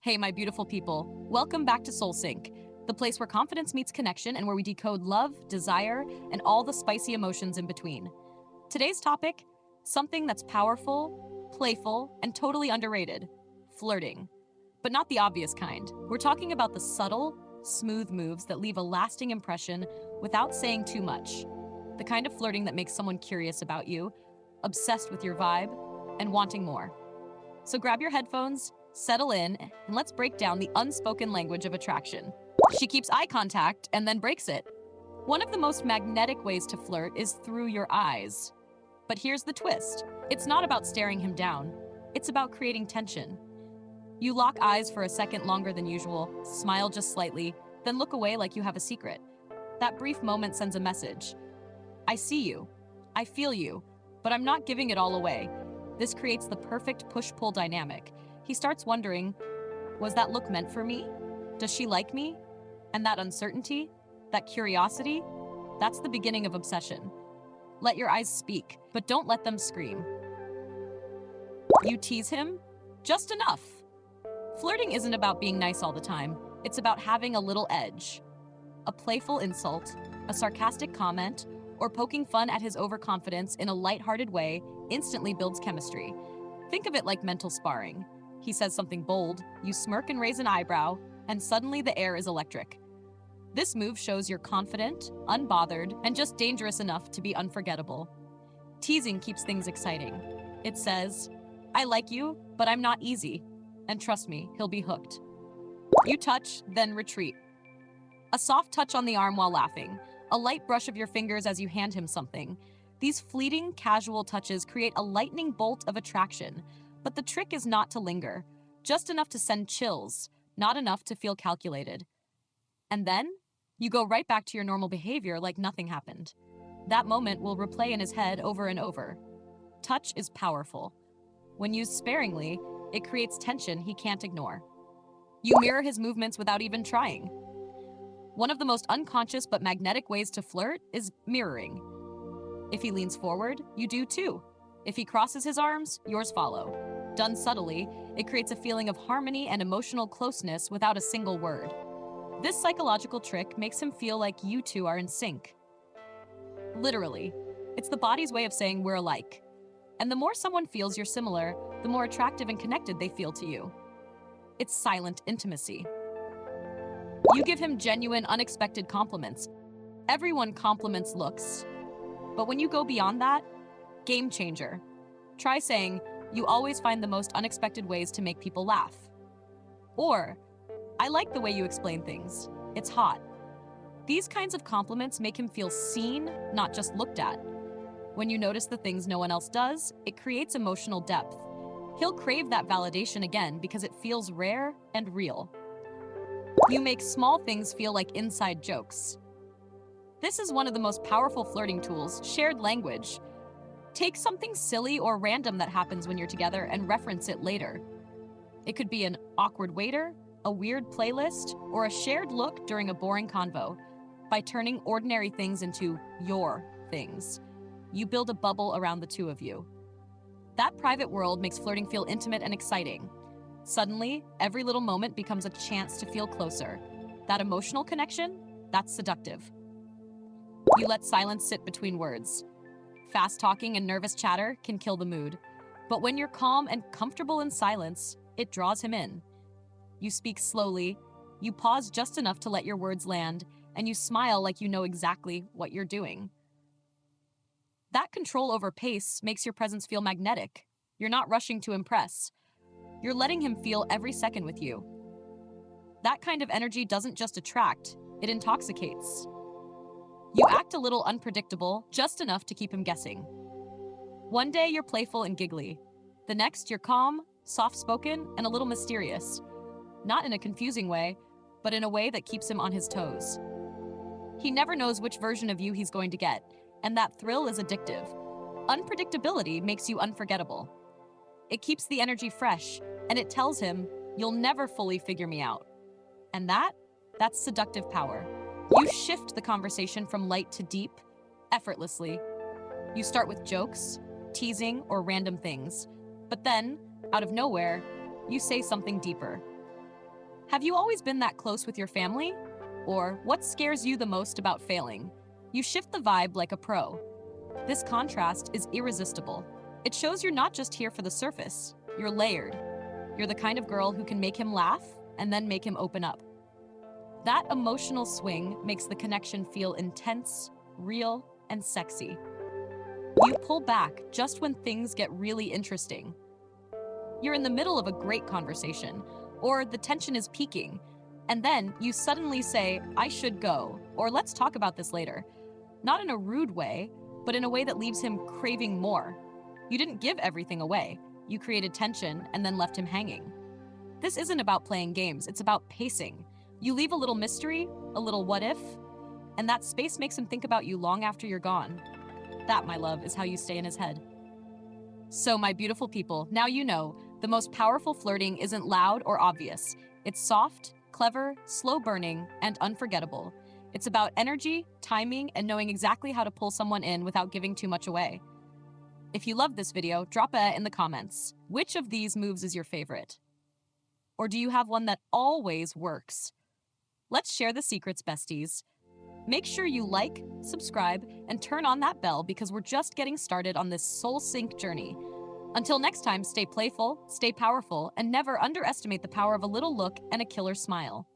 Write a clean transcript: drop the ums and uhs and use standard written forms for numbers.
Hey, my beautiful people. Welcome back to SoulSync, the place where confidence meets connection and where we decode love, desire, and all the spicy emotions in between. Today's topic, something that's powerful, playful, and totally underrated, flirting. But not the obvious kind. We're talking about the subtle, smooth moves that leave a lasting impression without saying too much. The kind of flirting that makes someone curious about you, obsessed with your vibe, and wanting more. So grab your headphones, settle in, and let's break down the unspoken language of attraction. She keeps eye contact and then breaks it. One of the most magnetic ways to flirt is through your eyes. But here's the twist. It's not about staring him down. It's about creating tension. You lock eyes for a second longer than usual, smile just slightly, then look away like you have a secret. That brief moment sends a message. I see you. I feel you. But I'm not giving it all away. This creates the perfect push-pull dynamic. He starts wondering, was that look meant for me? Does she like me? And that uncertainty, that curiosity, that's the beginning of obsession. Let your eyes speak, but don't let them scream. You tease him? Just enough. Flirting isn't about being nice all the time. It's about having a little edge. A playful insult, a sarcastic comment, or poking fun at his overconfidence in a lighthearted way instantly builds chemistry. Think of it like mental sparring. He says something bold, you smirk and raise an eyebrow, and suddenly the air is electric. This move shows you're confident, unbothered, and just dangerous enough to be unforgettable. Teasing keeps things exciting. It says, I like you, but I'm not easy. And trust me, he'll be hooked. You touch, then retreat. A soft touch on the arm while laughing, a light brush of your fingers as you hand him something. These fleeting, casual touches create a lightning bolt of attraction. But the trick is not to linger, just enough to send chills, not enough to feel calculated. And then, you go right back to your normal behavior like nothing happened. That moment will replay in his head over and over. Touch is powerful. When used sparingly, it creates tension he can't ignore. You mirror his movements without even trying. One of the most unconscious but magnetic ways to flirt is mirroring. If he leans forward, you do too. If he crosses his arms, yours follow. Done subtly, it creates a feeling of harmony and emotional closeness without a single word. This psychological trick makes him feel like you two are in sync. Literally, it's the body's way of saying we're alike. And the more someone feels you're similar, the more attractive and connected they feel to you. It's silent intimacy. You give him genuine, unexpected compliments. Everyone compliments looks. But when you go beyond that, game changer. Try saying, you always find the most unexpected ways to make people laugh. Or, I like the way you explain things. It's hot. These kinds of compliments make him feel seen, not just looked at. When you notice the things no one else does, it creates emotional depth. He'll crave that validation again because it feels rare and real. You make small things feel like inside jokes. This is one of the most powerful flirting tools, shared language. Take something silly or random that happens when you're together and reference it later. It could be an awkward waiter, a weird playlist, or a shared look during a boring convo. By turning ordinary things into your things, you build a bubble around the two of you. That private world makes flirting feel intimate and exciting. Suddenly, every little moment becomes a chance to feel closer. That emotional connection, that's seductive. You let silence sit between words. Fast talking and nervous chatter can kill the mood. But when you're calm and comfortable in silence, it draws him in. You speak slowly, you pause just enough to let your words land, and you smile like you know exactly what you're doing. That control over pace makes your presence feel magnetic. You're not rushing to impress. You're letting him feel every second with you. That kind of energy doesn't just attract, it intoxicates. You act a little unpredictable, just enough to keep him guessing. One day you're playful and giggly. The next you're calm, soft-spoken, and a little mysterious. Not in a confusing way, but in a way that keeps him on his toes. He never knows which version of you he's going to get, and that thrill is addictive. Unpredictability makes you unforgettable. It keeps the energy fresh, and it tells him, you'll never fully figure me out. And that's seductive power. You shift the conversation from light to deep, effortlessly. You start with jokes, teasing, or random things. But then, out of nowhere, you say something deeper. Have you always been that close with your family? Or what scares you the most about failing? You shift the vibe like a pro. This contrast is irresistible. It shows you're not just here for the surface, you're layered. You're the kind of girl who can make him laugh and then make him open up. That emotional swing makes the connection feel intense, real, and sexy. You pull back just when things get really interesting. You're in the middle of a great conversation, or the tension is peaking, and then you suddenly say, "I should go," or "Let's talk about this later." Not in a rude way, but in a way that leaves him craving more. You didn't give everything away. You created tension and then left him hanging. This isn't about playing games, it's about pacing. You leave a little mystery, a little what if, and that space makes him think about you long after you're gone. That, my love, is how you stay in his head. So, my beautiful people, now you know, the most powerful flirting isn't loud or obvious. It's soft, clever, slow burning, and unforgettable. It's about energy, timing, and knowing exactly how to pull someone in without giving too much away. If you loved this video, drop a in the comments. Which of these moves is your favorite? Or do you have one that always works? Let's share the secrets, besties. Make sure you like, subscribe, and turn on that bell because we're just getting started on this SoulSync journey. Until next time, stay playful, stay powerful, and never underestimate the power of a little look and a killer smile.